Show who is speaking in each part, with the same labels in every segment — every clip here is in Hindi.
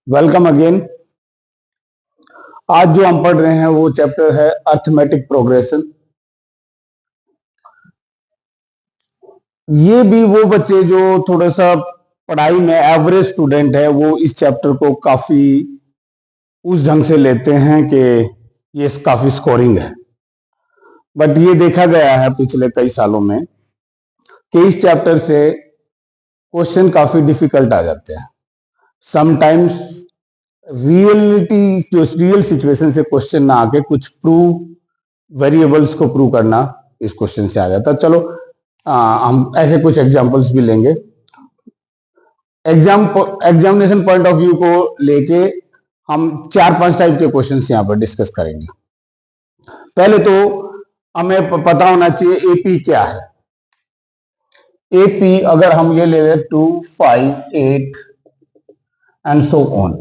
Speaker 1: Welcome again. आज जो हम पढ़ रहे हैं वो चैप्टर है अर्थमेटिक प्रोग्रेशन। ये भी वो बच्चे जो थोड़ा सा पढ़ाई में एवरेज स्टूडेंट है वो इस चैप्टर को काफी उस ढंग से लेते हैं कि ये काफी स्कोरिंग है। बट ये देखा गया है पिछले कई सालों में कि इस चैप्टर से क्वेश्चन काफी डिफिकल्ट आ जाते हैं। समटाइम्स रियल सिचुएशन से क्वेश्चन ना आके कुछ वेरिएबल्स को प्रूव करना इस क्वेश्चन से आ जाता है। चलो हम ऐसे कुछ एग्जांपल्स भी लेंगे। एग्जामिनेशन पॉइंट ऑफ व्यू को लेके हम 4-5 टाइप के क्वेश्चंस यहाँ पर डिस्कस करेंगे। पहले तो हमें पता होना चाहिए एपी क्या है। एपी अगर हम ये ले लें 2, 5, 8 एंड सो ऑन,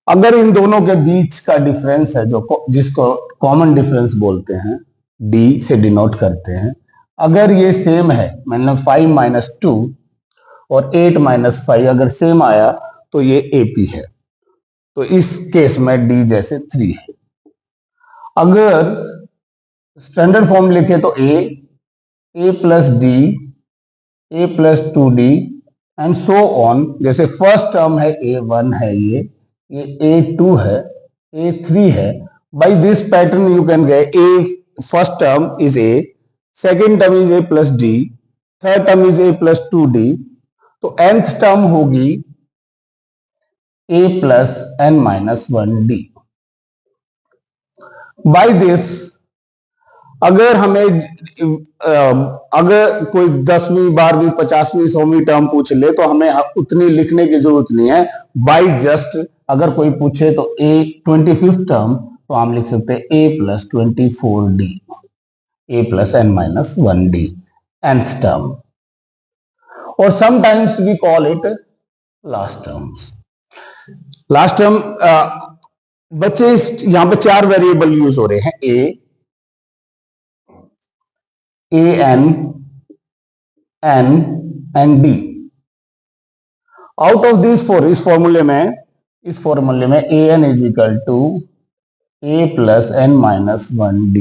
Speaker 1: अगर इन दोनों के बीच का डिफरेंस है जो जिसको कॉमन डिफरेंस बोलते हैं, डी से डिनोट करते हैं, अगर ये सेम है मतलब 5 - 2 और 8 - 5 अगर सेम आया तो ये एपी है। तो इस केस में डी जैसे 3 है। अगर स्टैंडर्ड फॉर्म लिखे तो a plus d, a plus 2d and so on. जैसे फर्स्ट टर्म है A1 है, ये A2 है, A3 है। By this pattern you can get a first term is a, second term is A plus d, third term is A plus 2d, तो nth टर्म होगी A plus n - 1d। By this अगर हमें अगर कोई 10वीं 12वीं 50वीं 100वीं टर्म पूछ ले तो हमें उतनी लिखने की जरूरत नहीं है। बाई जस्ट अगर कोई पूछे तो ए 25th टर्म तो हम लिख सकते हैं A plus 24d, A plus n - 1d nth term, और sometimes we call it last terms. Last term बच्चे यहां पे 4 वेरिएबल यूज हो रहे हैं, A n and D। Out of this 4 इस फॉर्मूले में an is equal to A plus n - 1d।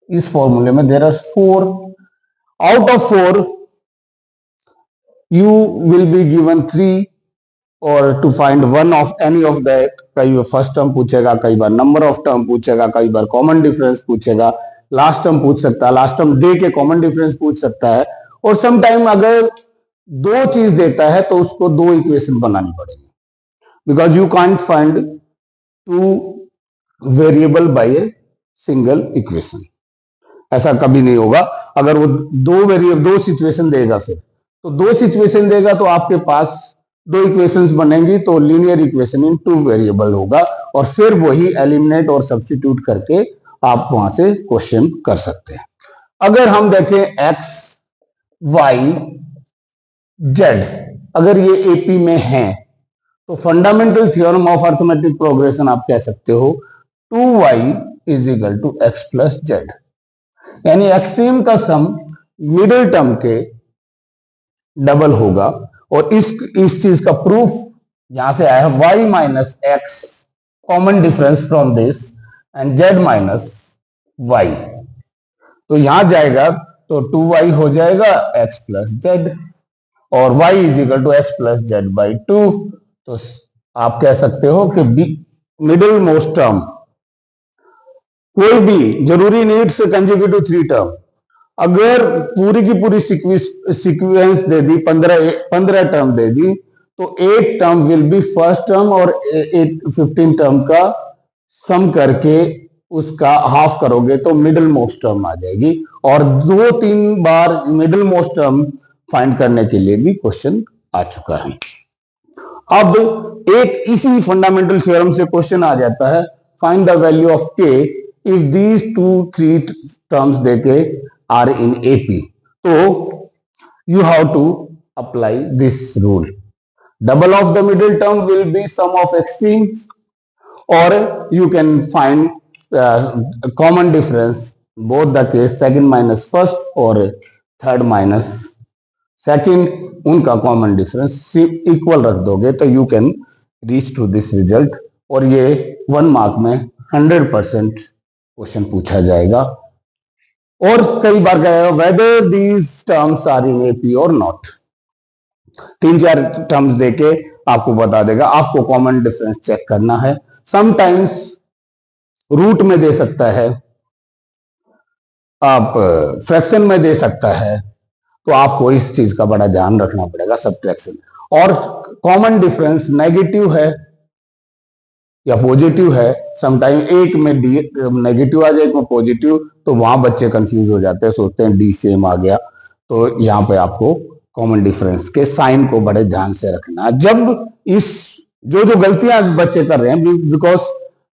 Speaker 1: इस फॉर्मूले में there are 4। Out of 4 you will be given 3 और to find one of any of the, कई बार फर्स्ट टर्म पूछेगा, कई बार नंबर ऑफ टर्म पूछेगा, कई बार कॉमन डिफरेंस पूछेगा, लास्ट टर्म पूछ सकता है, लास्ट टर्म दे के कॉमन डिफरेंस पूछ सकता है, और सम टाइम अगर 2 चीज देता है तो उसको 2 इक्वेशन बनानी पड़ेगी, because you can't find 2 variable bye a single equation. ऐसा कभी नहीं होगा। अगर वो 2 सिचुएशन देगा, फिर तो 2 सिचुएशन देगा तो आपके पास 2 इक्वेशंस बनेंगी, तो लीनियर इक्वेशन इन 2 वेरिएबल होगा, और फिर वही एलिमिनेट और सब्स्टिट्यूट करके आप वहां से क्वेश्चन कर सकते हैं। अगर हम देखें x, y, z, अगर ये एपी में है तो fundamental theorem of arithmetic progression आप कह सकते हो 2y is equal to x plus z, यानी एक्सट्रीम का सम मिडिल टर्म के डबल होगा। और इस चीज का प्रूफ यहां से आया है y minus x common difference from this and z minus y, तो यहां जाएगा तो 2y हो जाएगा x प्लस z, और y is equal to x plus z by 2। तो आप कह सकते हो कि मिडिल मोस्ट टर्म, कोई भी जरूरी नहीं इट्स कंसेक्यूटिव 3 टर्म, अगर पूरी की पूरी सीक्वेंस दे दी, 15 टर्म दे दी, तो 8 term will be first term और 15 टर्म का सम करके उसका हाफ करोगे तो मिडिल मोस्ट टर्म आ जाएगी। और 2-3 बार मिडिल मोस्ट टर्म फाइंड करने के लिए भी क्वेश्चन आ चुका है। अब एक इसी फंडामेंटल थ्योरम से क्वेश्चन आ जाता है, find the value of k if these 2-3 terms देके are in AP. So you have to apply this rule. Double of the middle term will be sum of extremes, or you can find common difference both the case, second minus first or third minus second उनका कॉमन डिफरेंस इक्वल रख दोगे तो you can reach to this result, और ये 1 मार्क में 100% क्वेश्चन पूछा जाएगा। और कई बार कहेगा whether these terms are in AP or not, 3-4 terms देके आपको बता देगा, आपको कॉमन डिफरेंस चेक करना है। समटाइम्स रूट में दे सकता है, आप फ्रैक्शन में दे सकता है, तो आपको इस चीज का बड़ा ध्यान रखना पड़ेगा सब्ट्रैक्शन। और कॉमन डिफरेंस नेगेटिव है या पॉजिटिव है, समटाइम एक में डी नेगेटिव आ जाए, एक में पॉजिटिव, तो वहां बच्चे कंफ्यूज हो जाते हैं, सोचते हैं डी सेम आ गया। तो यहाँ पे आपको कॉमन डिफरेंस के साइन को बड़े ध्यान से रखना। जब इस जो गलतियां बच्चे कर रहे हैं, because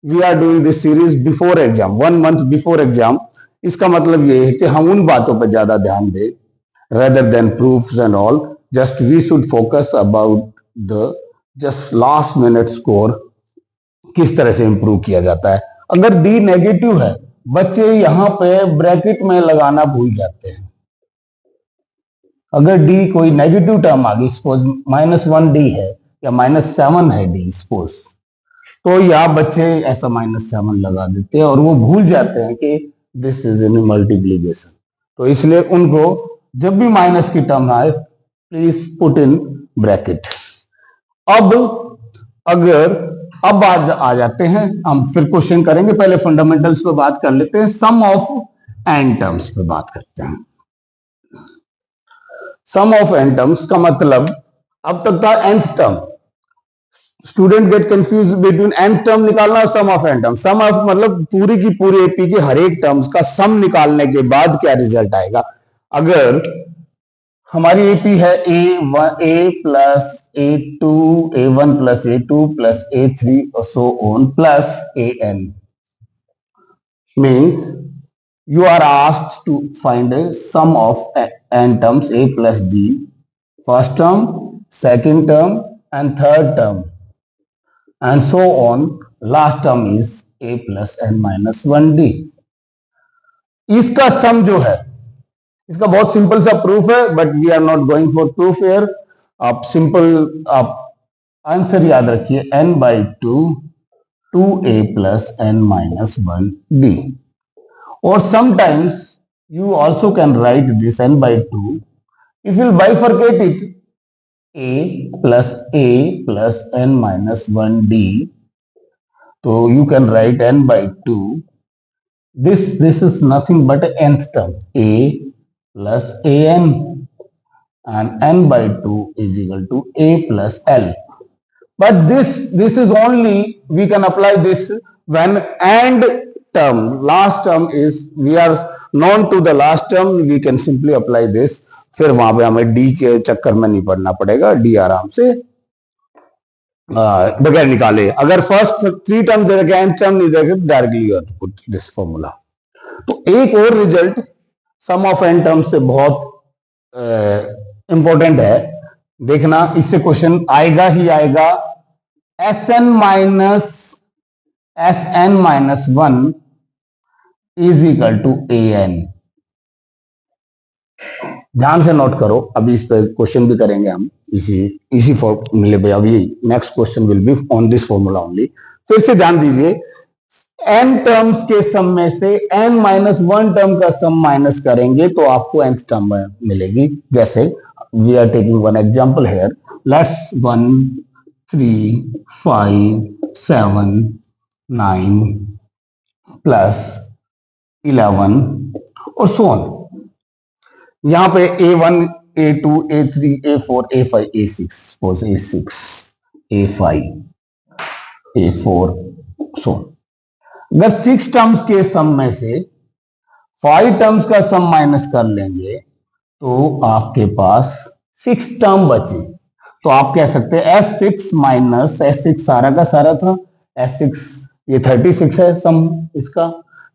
Speaker 1: we are doing this series before exam, 1 month before exam, इसका मतलब ये है कि हम उन बातों पर ज्यादा ध्यान दें rather than proofs and all. Just we should focus about the just last minute score, किस तरह से इंप्रूव किया जाता है। अगर डी नेगेटिव है, बच्चे यहां पे ब्रैकेट में लगाना भूल जाते हैं। अगर डी कोई नेगेटिव टर्म आ गई, सपोज -1 डी है या -7 है डी सपोज, तो यहाँ बच्चे ऐसा -7 लगा देते हैं और वो भूल जाते हैं कि दिस इज इन मल्टीप्लीकेशन। तो इसलिए उनको जब भी माइनस की टर्म आए, प्लीज पुट इन ब्रैकेट। अब आ जाते हैं हम, फिर क्वेश्चन करेंगे। पहले फंडामेंटल्स पे बात कर लेते हैं, सम ऑफ एन टर्म्स पे बात करते हैं। सम ऑफ एन टर्म्स का मतलब, अब तक था nth term, student get confuse between nth term निकालना और sum of n term. Sum of मतलब पूरी की पूरी एपी के हर एक टर्म्स का सम निकालने के बाद क्या रिजल्ट आएगा। अगर हमारी एपी है a plus a2, a1 plus a2 plus a3 और so on plus an, means you are asked to find a sum of n terms a plus d, first term, second term and third term and so on, last term is a plus n minus 1d। इसका सम जो है, इसका बहुत सिंपल सा प्रूफ है, but we are not going for proof here. आप सिंपल आप आंसर याद रखिए, n/2 2a plus n minus 1d। or sometimes you also can write this n/2, if you bifurcate it, a plus n minus 1d, so you can write n/2, this is nothing but nth term, a plus an, and n/2 is equal to a plus l. But this is only, we can apply this when and term, last term is, we are known to the last term, we can simply apply this। फिर वहां पे हमें डी के चक्कर में नहीं पड़ना पड़ेगा, डी आराम से बगैर निकाले। अगर फर्स्ट 3 टर्म दे रखे, nth टर्म नहीं देखे, directly you have to put this formula. तो एक और result sum of n term से बहुत इंपॉर्टेंट है, देखना, इससे क्वेश्चन आएगा ही आएगा। Sn minus 1 is equal to an। ध्यान से नोट करो, अभी इस पे क्वेश्चन भी करेंगे हम इसी फॉर्मूले पे। अभी next question will be on this formula only. फिर से ध्यान दीजिए, n टर्म्स के सम में से n-1 टर्म का सम माइनस करेंगे तो आपको nth टर्म मिलेगी। जैसे we are taking one example here, let's 1 3 5 7 9 plus 11 और सो ऑन। यहां पे a1 a2 a3 a4 a5 a6, suppose a6 a5 a4 सो। अगर 6 टर्म्स के सम में से 5 टर्म्स का सम माइनस कर लेंगे तो आपके पास 6 टर्म बचे। तो आप कह सकते हैं S6 माइनस S6 सारा का सारा था, S6 ये 36 है सम इसका,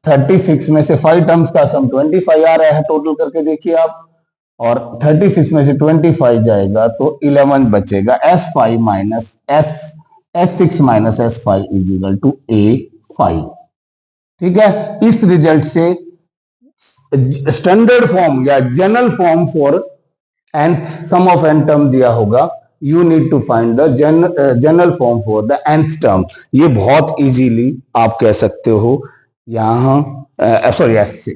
Speaker 1: 36 में से 5 टर्म्स का सम 25 आ रहा है, टोटल करके देखिए आप, और 36 में से 25 जाएगा तो 11 बचेगा। S5 minus S6 minus S5 is equal to A5। ठीक है, इस रिजल्ट से स्टैंडर्ड फॉर्म या general form for nth sum of n term दिया होगा, you need to find the general form for the nth term. ये बहुत इजीली आप कह सकते हो यहां, सॉरी A6,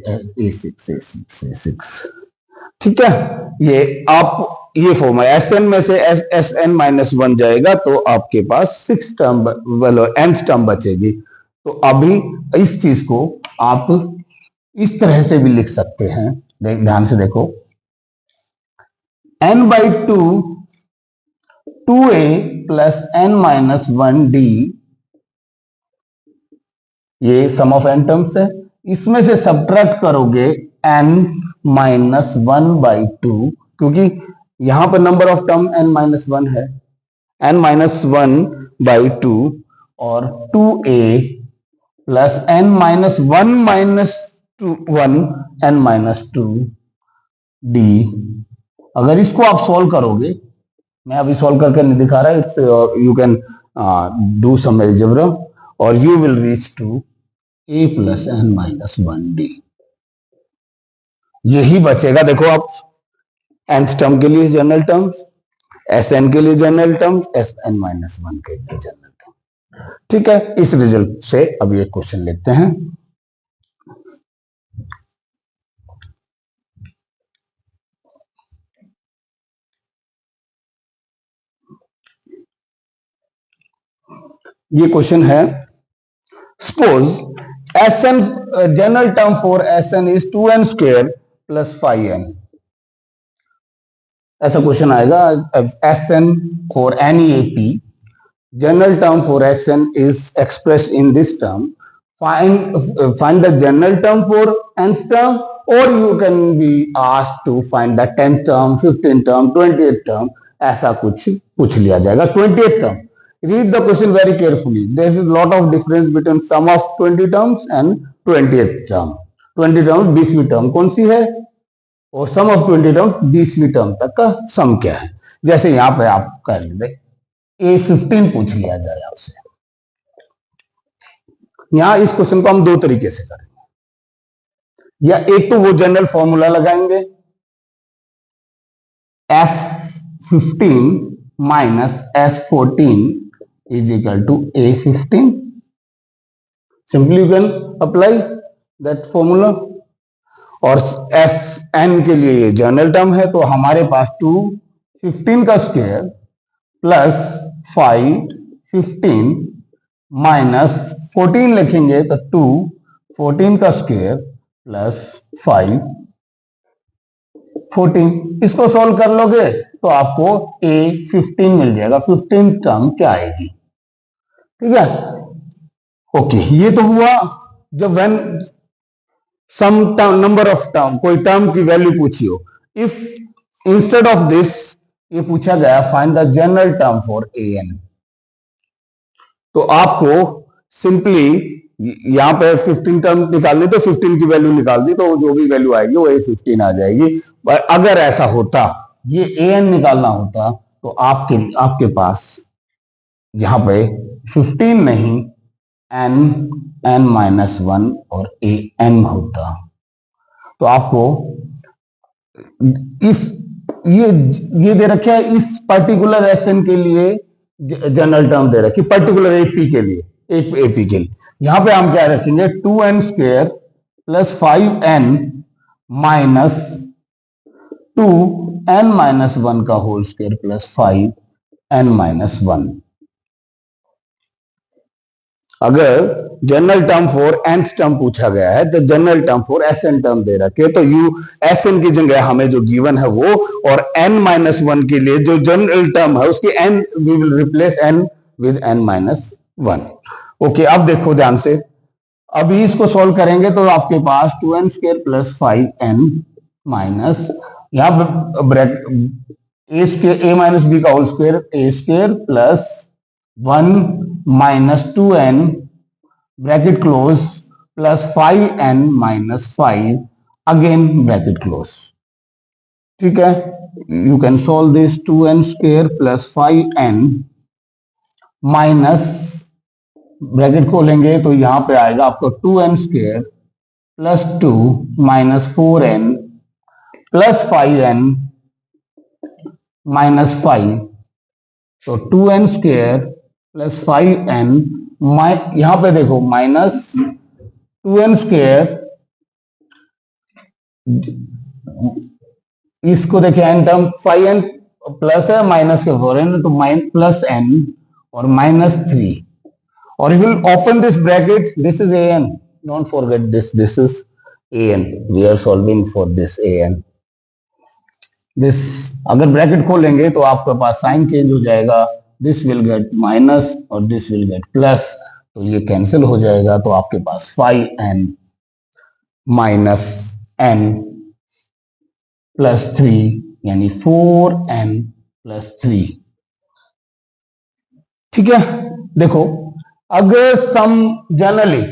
Speaker 1: ठीक है। ये आप ये फॉर्म है, Sn में से Sn -1 जाएगा तो आपके पास 6 टर्म nth टर्म बचेगी। तो अभी इस चीज को आप इस तरह से भी लिख सकते हैं, ध्यान से देखो, n/2 2a प्लस n-1d, ये सम ऑफ n टर्म्स है, इसमें से सब्ट्रैक्ट करोगे n-1/2, क्योंकि यहां पर नंबर ऑफ टर्म n-1 है, n-1/2 और 2a प्लस n-1 n-2d। अगर इसको आप सॉल्व करोगे, मैं अभी सॉल्व करके नहीं दिखा रहा, it's you can do some algebra और you will reach to a plus n-1d। यही बचेगा, देखो आप nth टर्म के लिए जनरल टर्म्स, Sn के लिए जनरल टर्म्स, Sn-1 के लिए जनरल टर्म। ठीक है, इस रिजल्ट से अब ये क्वेश्चन लेते हैं। ये क्वेश्चन है, suppose Sn general term for Sn is 2n square plus 5n। ऐसा क्वेश्चन आएगा, Sn for any AP, general term for Sn is express in this term, find the general term for nth term, or you can be asked to find the 10th term, 15th term, 20th term, ऐसा कुछ पूछ लिया जाएगा। 20th term, read the question very carefully, there is a lot of difference between sum of 20 terms and 20th term। 20 term 20वीं term कौन सी है और सम ऑफ 20 टर्म 20वीं टर्म तक का सम क्या है। जैसे यहां पे आप कर लेंगे A15 पूछ लिया जाए आपसे, यहां इस क्वेश्चन को हम दो तरीके से करेंगे, या एक तो वो जनरल फॉर्मूला लगाएंगे S15 minus S14 is equal to A15, simply you can apply that formula. और Sn के लिए ये जनरल टर्म है, तो हमारे पास 215 का स्क्वायर प्लस 515 माइनस 14 लिखेंगे तो 214 का स्क्वायर प्लस 514, इसको सॉल्व कर लोगे तो आपको A15 मिल जाएगा। 15 टर्म क्या आएगी, ठीक है। ओके, ये तो हुआ जब when sum term, number of term, कोई टर्म की वैल्यू पूछी हो। इफ इंस्टेड ऑफ दिस ये पूछा गया find the general term for An, तो आपको सिंपली यहां पे 15 टर्म निकालनी, तो 15 की वैल्यू निकाल दी तो जो भी वैल्यू आएगी वो A15 आ जाएगी। पर अगर ऐसा होता, ये An निकालना होता, तो आपके पास यहां पे 15 नहीं n-1 और An होता, तो आपको इस ये दे रखे है, इस पर्टिकुलर Sn के लिए जनरल टर्म दे रखी, पर्टिकुलर AP के लिए, एक AP के लिए यहां पे हम क्या रखेंगे 2n square plus 5n minus 2n-1 का होल स्क्वायर प्लस 5n-1। अगर general term for nth term पूछा गया है तो general term for Sn term दे रखे, तो Sn की जगह हमें जो गिवन है वो, और n-1 के लिए जो जनरल टर्म है उसकी n we will replace n with n-1। ओके, अब देखो ध्यान से, अभी इसको सॉल्व करेंगे तो आपके पास 2n square plus 5n minus, यहां a माइनस b का whole square a square plus 1 minus 2n bracket close plus 5n minus 5 again bracket close. ठीक है, you can solve this 2n square plus 5n minus bracket खोलेंगे तो यहां पे आएगा आपको 2n square plus 2 minus 4n plus 5n -5, तो 2n स्क्वायर प्लस 5n, यहां पे देखो -2n स्क्वायर, इसको देखिए n टर्म 5n प्लस है, माइनस के 4n, तो प्लस n और -3, or you will open this bracket, this is an, don't forget this is an, we are solving for this an, this अगर ब्रैकेट खोलेंगे तो आपके पास साइन चेंज हो जाएगा, दिस विल गेट माइनस और दिस विल गेट प्लस, तो ये कैंसिल हो जाएगा, तो आपके पास 5n माइनस n प्लस 3 यानी 4n प्लस 3। ठीक है, देखो अगर जनरली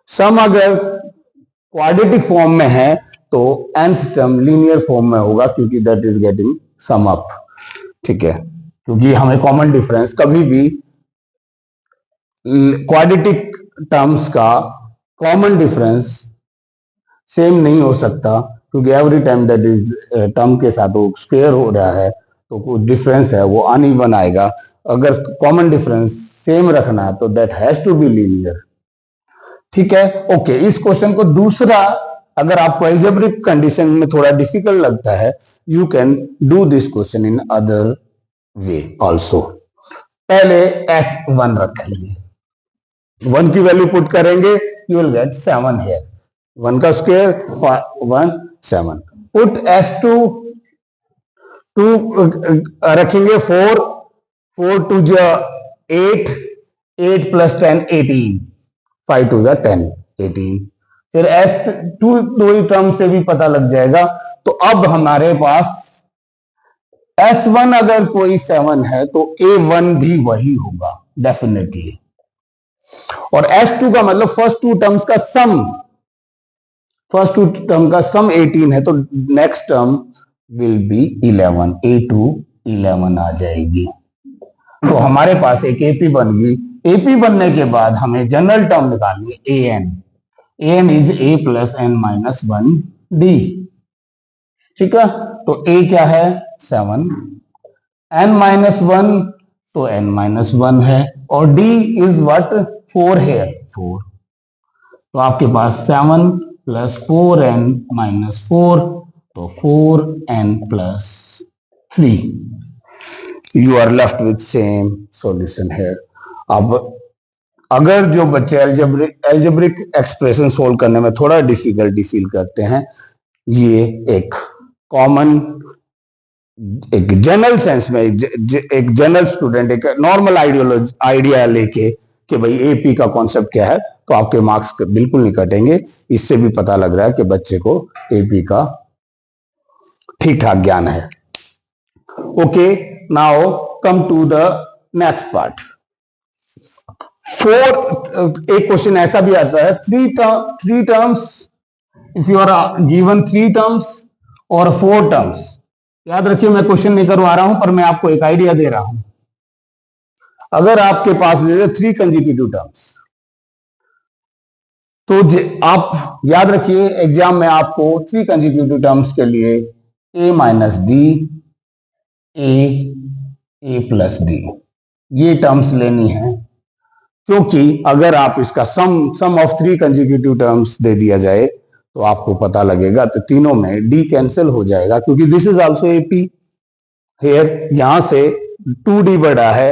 Speaker 1: सम अगर क्वाड्रेटिक फॉर्म में है तो nth टर्म लीनियर फॉर्म में होगा, क्योंकि that is getting sum up. ठीक है, क्योंकि हमें कॉमन डिफरेंस कभी भी क्वाड्रेटिक टर्म्स का कॉमन डिफरेंस सेम नहीं हो सकता, क्योंकि every time that is term के साथ वो स्क्वायर हो रहा है तो कुछ डिफरेंस है वो अनइवन आएगा। अगर कॉमन डिफरेंस सेम रखना है तो that has to be linear. ठीक है, ओके। इस क्वेश्चन को दूसरा, अगर आपको एल्जेब्रिक कंडीशन में थोड़ा डिफिकल्ट लगता है, you can do this question in other way also. पहले S1 रखेंगे, 1 की वैल्यू पुट करेंगे, यू विल गेट 7 हेयर, 1 का स्क्वायर 1 7, पुट S2 रखेंगे 4 2 8, 8 प्लस 10 18, 5 2 10 18, फिर S2 दो ही टर्म से भी पता लग जाएगा। तो अब हमारे पास S1 अगर कोई 7 है तो A1 भी वही होगा डेफिनेटली, और S2 का मतलब फर्स्ट टू टर्म का सम 18 है, तो next term will be 11, A2 11 आ जाएगी। तो हमारे पास एक एपी बन गई। एपी बनने के बाद हमें जनरल टर्म निकालनी है an is a plus n minus 1 d। ठीक है, तो a क्या है 7, n माइनस 1 तो n माइनस 1 है, और d इज व्हाट 4 है 4, तो आपके पास 7 प्लस 4n माइनस 4, तो 4n plus 3, you are left with same solution है। अब अगर जो बच्चे एल्जेब्रिक एक्सप्रेशन सोल्व करने में थोड़ा डिफिकल्टी फील करते हैं, ये एक कॉमन, एक जनरल सेंस में एक जनरल स्टूडेंट एक नॉर्मल आइडिया लेके कि भाई एपी का कॉन्सेप्ट क्या है, तो आपके मार्क्स बिल्कुल नहीं कटेंगे। इससे भी पता लग रहा है कि बच्चे को एपी का ठीक ठाक ज्ञान है। Okay, now come to the next part. एक क्वेश्चन ऐसा भी आता है, three terms, if you are given 3 terms और 4 टर्म्स। याद रखिए मैं क्वेश्चन नहीं करवा रहा हूं, पर मैं आपको एक आइडिया दे रहा हूं। अगर आपके पास 3 कंसेक्यूटिव टर्म्स, तो आप याद रखिए एग्जाम में आपको 3 कंसेक्यूटिव टर्म्स के लिए a minus D, a plus D, ये टर्म्स लेनी है, क्योंकि अगर आप इसका सम ऑफ 3 कंसेक्यूटिव टर्म्स दे दिया जाए तो आपको पता लगेगा, तो तीनों में डी कैंसिल हो जाएगा, क्योंकि this is also AP here, यहां से 2d बढ़ा है,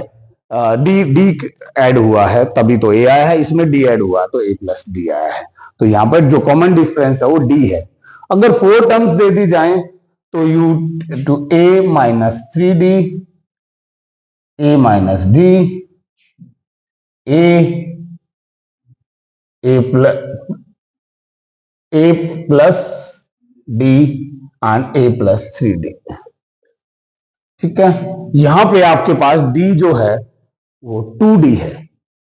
Speaker 1: डी ऐड हुआ है तभी तो ए आया है, इसमें डी ऐड हुआ तो ए प्लस डी आया है, तो यहां पर जो कॉमन डिफरेंस है वो डी है। अगर 4 टर्म्स दे दी जाए तो you to a minus 3d, a minus d, a plus d and a plus 3d। ठीक है, यहां पे आपके पास d जो है वो 2d है,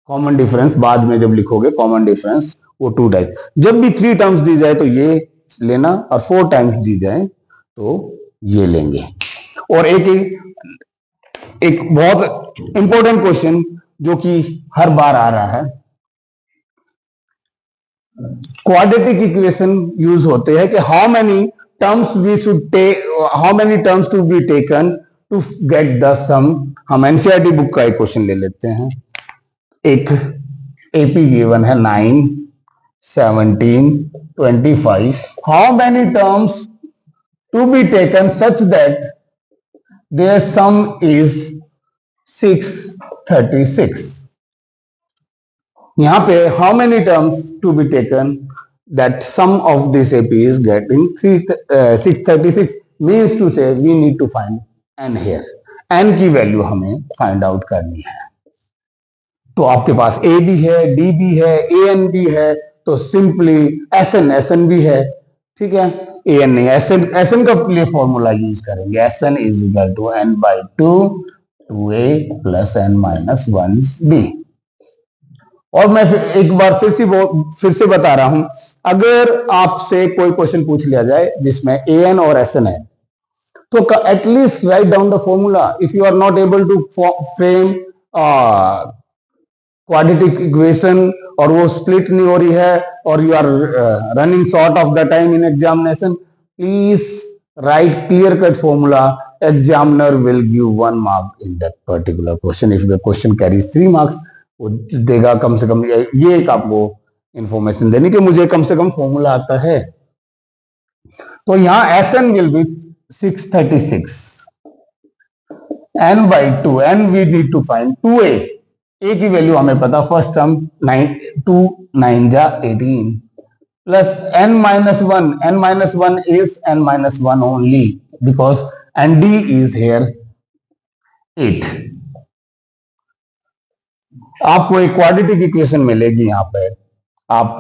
Speaker 1: कॉमन डिफरेंस बाद में जब लिखोगे कॉमन डिफरेंस वो 2d। जब भी 3 टर्म्स दी जाए तो ये लेना, और 4 टाइम्स दी जाए तो ये लेंगे। और एक बहुत इंपॉर्टेंट क्वेश्चन जो कि हर बार आ रहा है, क्वाड्रेटिक इक्वेशन यूज होते हैं कि how many terms we should take, how many terms to be taken to get the sum. हम एनसीईआरटी बुक का एक क्वेश्चन ले लेते हैं. एक एपी गिवन है 9, 17, 25. How many terms to be taken such that their sum is 636. यहाँ पे how many terms to be taken that sum of this AP is getting 636 means to say we need to find n here. n की वैल्यू हमें फाइंड आउट करनी है. तो आपके पास a भी है, d भी है, an भी है, तो सिंपली sn भी है. ठीक है, an नहीं, sn का लिए फॉर्मूला यूज करेंगे. sn is equal to n by 2a plus n minus 1b. और मैं एक बार फिर से बता रहा हूं, अगर आपसे कोई क्वेश्चन पूछ लिया जाए जिसमें an और sn है, तो at least write down the formula. If you are not able to frame quadratic equation और वो स्प्लिट नहीं हो रही है और you are running short of the time in examination, please write clear cut formula. Examiner will give 1 mark in that particular question. If the question carries 3 marks, वो देगा कम से कम. ये एक आपको इंफॉर्मेशन देनी कि मुझे कम से कम फॉर्मूला आता है. तो यहां SN will be 636, n by 2, n we need to find 2a. a की वैल्यू हमें पता, फर्स्ट टर्म 2 9 जा 18 plus n minus 1. n minus 1 is n minus 1 only because and d is here 8. आपको एक क्वाड्रेटिक इक्वेशन मिलेगी. यहाँ पे आप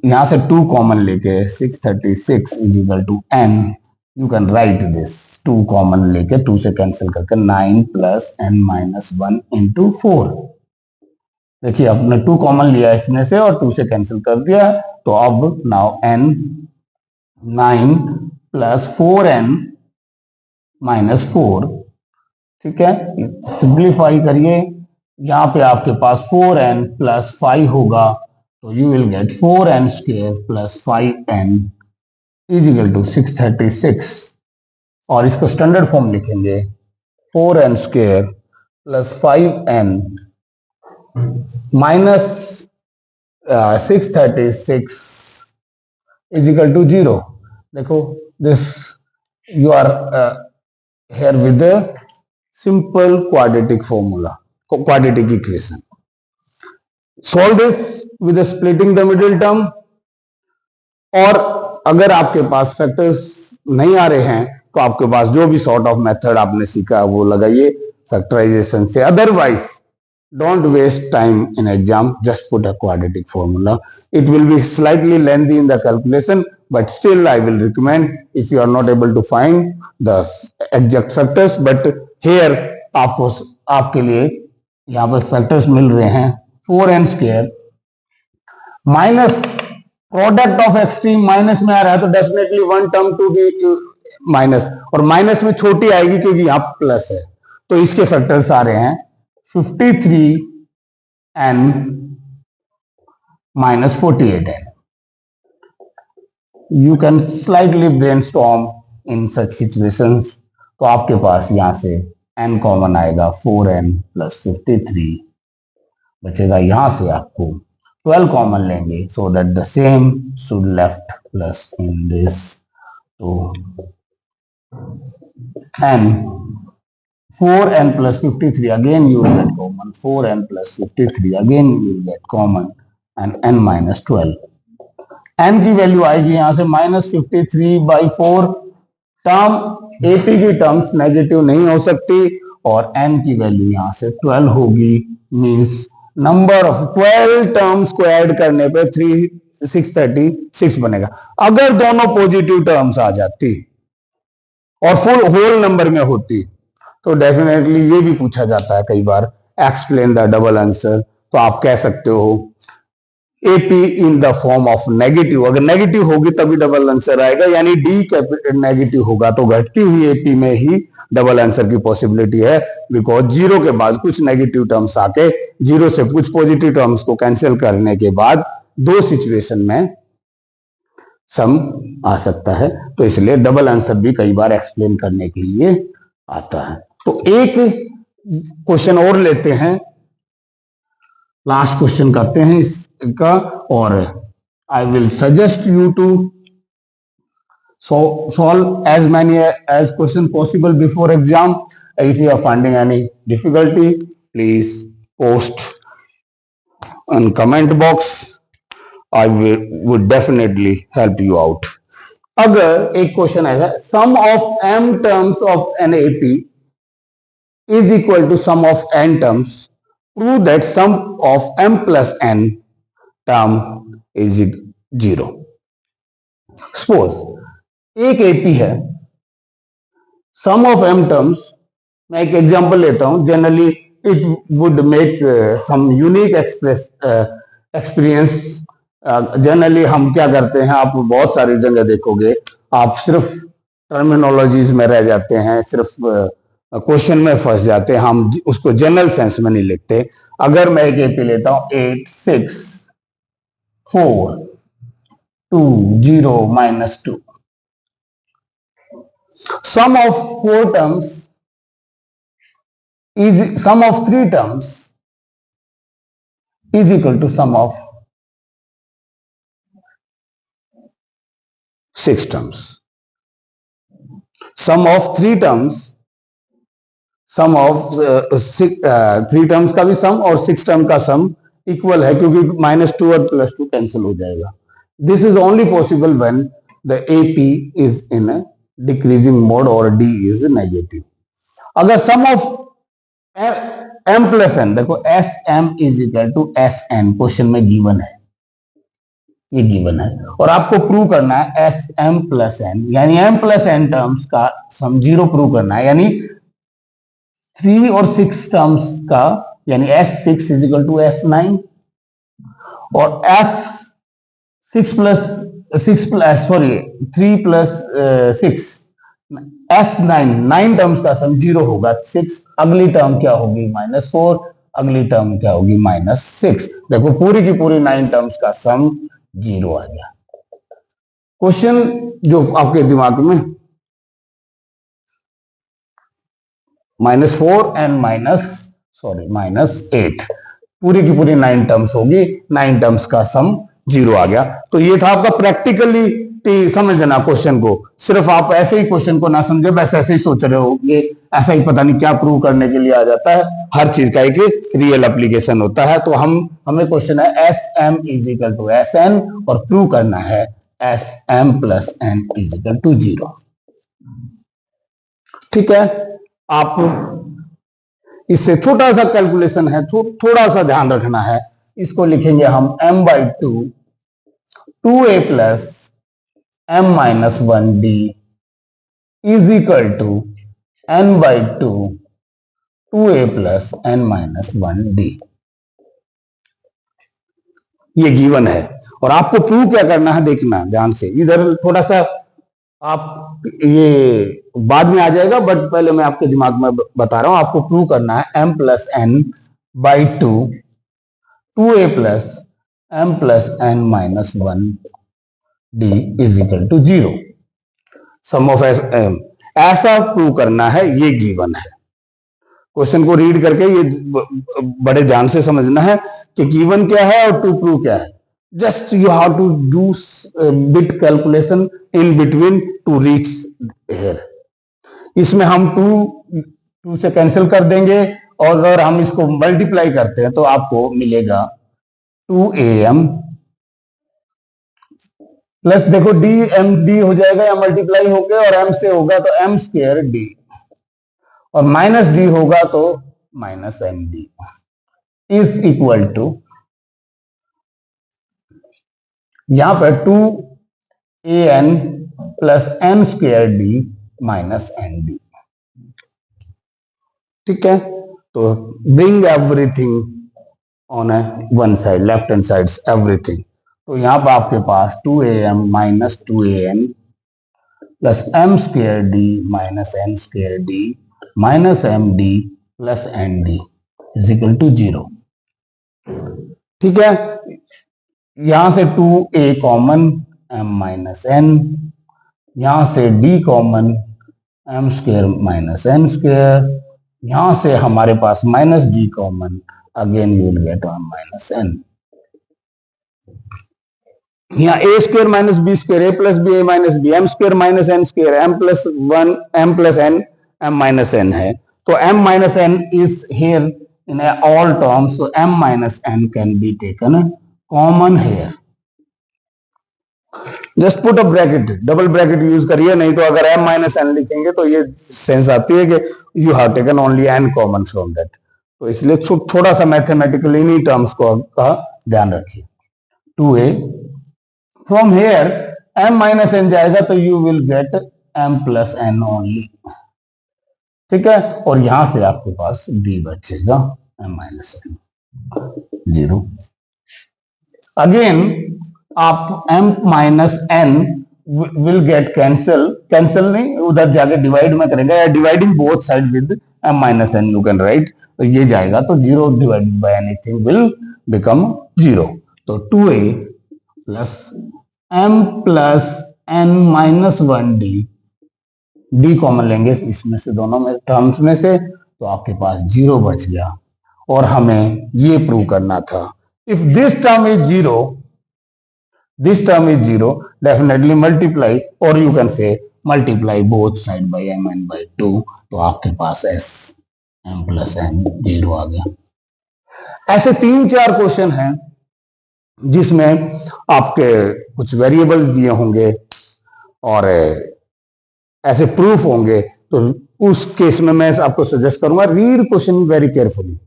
Speaker 1: यहां से 2 कॉमन लेके 636 is equal to n. You can write this. 2 common लेके 2 से कैंसिल करके 9 प्लस n माइनस 1 इंटू 4. देखिए आपने 2 कॉमन लिया इसमें से और 2 से कैंसिल कर दिया. तो अब now n 9 plus 4n minus 4. ठीक है, सिंप्लीफाई करिए. यहाँ पे आपके पास 4n प्लस 5 होगा, तो you will get 4n square plus 5n is equal to 636. और इसको स्टैंडर्ड फॉर्म लिखेंगे 4n square plus 5n minus 636 is equal to 0. देखो this you are here with the simple quadratic formula, quadratic equation. Solve this with the splitting the middle term. और अगर आपके पास फैक्टर्स नहीं आ रहे हैं तो आपके पास जो भी सॉर्ट ऑफ मेथड आपने सीखा है वो लगाइए फैक्टराइजेशन से. Otherwise don't waste time in exam, just put a quadratic formula. It will be slightly lengthy in the calculation, but still I will recommend if you are not able to find the exact factors, but here आपको आपके लिए यहाँ पर फैक्टर्स मिल रहे हैं. 4n square minus product of extreme minus में आ रहा है, तो definitely 1 term to be minus, और माइनस में छोटी आएगी क्योंकि यहाँ प्लस है. तो इसके फैक्टर्स आ रहे हैं 53n minus 48n. You can slightly brainstorm in such situations. तो आपके पास यहां से n कॉमन आएगा, 4n प्लस 53 बचेगा. यहां से आपको 12 कॉमन लेंगे, so that the same should left plus in this. तो n 4n plus 53 again you will get common, 4n plus 53 again you will get common, and n minus 12. n की वैल्यू आएगी यहां से माइनस 53/4. टर्म एपी की टर्म्स नेगेटिव नहीं हो सकती, और n की वैल्यू यहां से 12 होगी. मींस नंबर ऑफ 12 टर्म्स को ऐड करने पे 636 बनेगा. अगर दोनों पॉजिटिव टर्म्स आ जाती और फुल होल नंबर में होती तो डेफिनेटली ये भी पूछा जाता है कई बार, एक्सप्लेन द डबल आंसर. तो आप कह सकते हो AP in the form of negative. अगर नेगेटिव होगी तभी डबल आंसर आएगा, यानी डी नेगेटिव होगा तो घटती हुई एपी में ही डबल आंसर की पॉसिबिलिटी है. बिकॉज जीरो के बाद कुछ नेगेटिव टर्म्स आके जीरो से कुछ पॉजिटिव टर्म्स को कैंसिल करने के बाद दो सिचुएशन में सम आ सकता है। तो इसलिए डबल आंसर भी कई बार एक्सप्लेन करने के लिए आता है। तो एक क्वेश्चन और लेते हैं, लास्ट क्वेश्चन करते हैं इसका, और I will suggest you to solve as many as question possible before exam. If you are finding any difficulty, please post on comment box. I would definitely help you out. अगर एक क्वेश्चन आएगा, sum of m terms of an AP is equal to sum of n terms, prove that sum of m plus n term is 0. Suppose एक एपी है, सम ऑफ एम टर्म्स, मैं एक एग्जांपल लेता हूं, generally it would make some unique experience. Generally हम क्या करते हैं, आप बहुत सारी जगह देखोगे, आप सिर्फ टर्मिनोलॉजीज में रह जाते हैं, सिर्फ क्वेश्चन में फंस जाते हैं, हम उसको जनरल सेंस में नहीं लिखते। अगर मैं एक एपी लेता हूं 8 6 4 2 0 -2, sum of 4 terms is sum of 3 terms is equal to sum of 6 terms. Sum of 3 terms, sum of 3 terms का भी सम और 6 term का सम इक्वल है, क्योंकि -2 और +2 कैंसिल हो जाएगा। This is only possible when the AP is in a decreasing mode or D is negative. अगर sum of m plus N, देखो S M is equal to S N question में गिवन है, ये गिवन है, और आपको प्रूव करना है एस एम प्लस एन, यानी m प्लस एन टर्म्स का सम 0 प्रूव करना है, यानी 3 और 6 टर्म्स का, यानी S6 is equal to S9, और S6 plus 6 plus sorry 3 plus 6 S9 9 terms का सम 0 होगा। 6 अगली टर्म क्या होगी -4, अगली टर्म क्या होगी -6। देखो पूरी की पूरी 9 टर्म्स का सम 0 आ गया। क्वेश्चन जो आपके दिमाग में -4 एंड -8 पूरी की पूरी 9 टर्म्स होगी, 9 टर्म्स का सम 0 आ गया। तो ये था आपका प्रैक्टिकली समझना क्वेश्चन को, सिर्फ आप ऐसे ही क्वेश्चन को ना समझे, बस ऐसे ही सोच रहे हो, ये ऐसा ही पता नहीं क्या प्रूव करने के लिए आ जाता है। हर चीज का एक रियल एप्लीकेशन होता है। तो हमें क्वेश्चन है S M is equal to S N, और प्रूव करना है S M plus N is equal to 0। ठीक है, आप इससे छोटा सा कैलकुलेशन है, थोड़ा सा ध्यान रखना है। इसको लिखेंगे हम m/2 2a plus m-1d is equal to n/2 2a plus n-1d। ये गिवन है, और आपको प्रूव क्या करना है देखना ध्यान से। इधर थोड़ा सा आप ये बाद में आ जाएगा, बट पहले मैं आपके दिमाग में बता रहा हूं। आपको प्रूव करना है m plus n/2 2a plus m plus n-1d is equal to 0। Sum of S M ऐसा प्रूव करना है, ये गिवन है। क्वेश्चन को रीड करके ये बड़े ध्यान से समझना है कि गिवन क्या है और टू प्रूव क्या है। Just you have to do bit calculation in between to reach here. इसमें हम 2 से कैंसिल कर देंगे, और अगर हम इसको मल्टीप्लाई करते हैं तो आपको मिलेगा 2am प्लस, देखो डी एम डी हो जाएगा या मल्टीप्लाई होके, और m से होगा तो m²d, और माइनस डी होगा तो -md इज इक्वल टू, यहां पर 2an plus m²d minus nd। ठीक है, तो bring everything on one side, left hand side everything. तो यहां पर आपके पास 2am minus 2an plus m²d minus n²d minus md plus nd is equal to 0। ठीक है, यहां से 2a common, m minus N, यहां से d common m square minus n square, यहां से हमारे पास minus d common, again you will get m minus n. यहाँ a square minus b square, a plus b a minus b, m square minus n square, m plus one m plus n, m minus n है, तो m minus n is here in all terms, so m minus n can be taken common here. Just put a bracket, double bracket use करिए, नहीं तो अगर m माइनस एन लिखेंगे तो ये सेंस आती है कि you have taken only n common from that, तो इसलिए थोड़ा सा मैथमेटिकल इन्हीं टर्म्स को का ध्यान रखिए। 2a from here m minus N जाएगा तो you will get m plus N only, ठीक है, और यहां से आपके पास d बचेगा m माइनस एन, 0। अगेन आप m minus N will get cancel, cancel नहीं, उधर जाके डिवाइड में करेंगे, या dividing both side with m minus N you can write, तो ये जाएगा तो 0 divided by anything will become 0, तो 2a plus m plus n minus 1d, d common लेंगे इसमें से, दोनों में टर्म्स में से, तो आपके पास 0 बच गया। और हमें ये प्रूव करना था, if this term is 0, this term is 0, definitely multiply, और you can say multiply both side by m n by 2, तो आपके पास s m प्लस n 0 आ गया। ऐसे 3-4 क्वेश्चन हैं जिसमें आपके कुछ वेरिएबल्स दिए होंगे और ऐसे प्रूफ होंगे, तो उस केस में मैं आपको सजेस्ट करूंगा read question very carefully.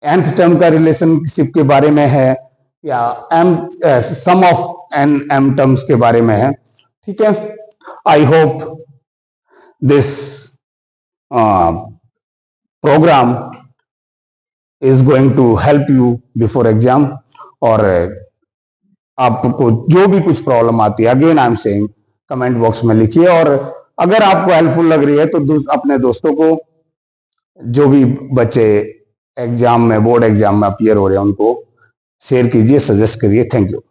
Speaker 1: nth term का रिलेशनशिप के बारे में है, या m sum of n m terms के बारे में है, ठीक है। I hope this program is going to help you before exam, और आपको जो भी कुछ प्रॉब्लम आती है, again I am saying, comment box में लिखिए, और अगर आपको हेल्पफुल लग रही है तो अपने दोस्तों को, जो भी बच्चे एग्जाम में, बोर्ड एग्जाम में अपीयर हो रहे हैं, उनको शेयर कीजिए, सजेस्ट करिए। Thank you.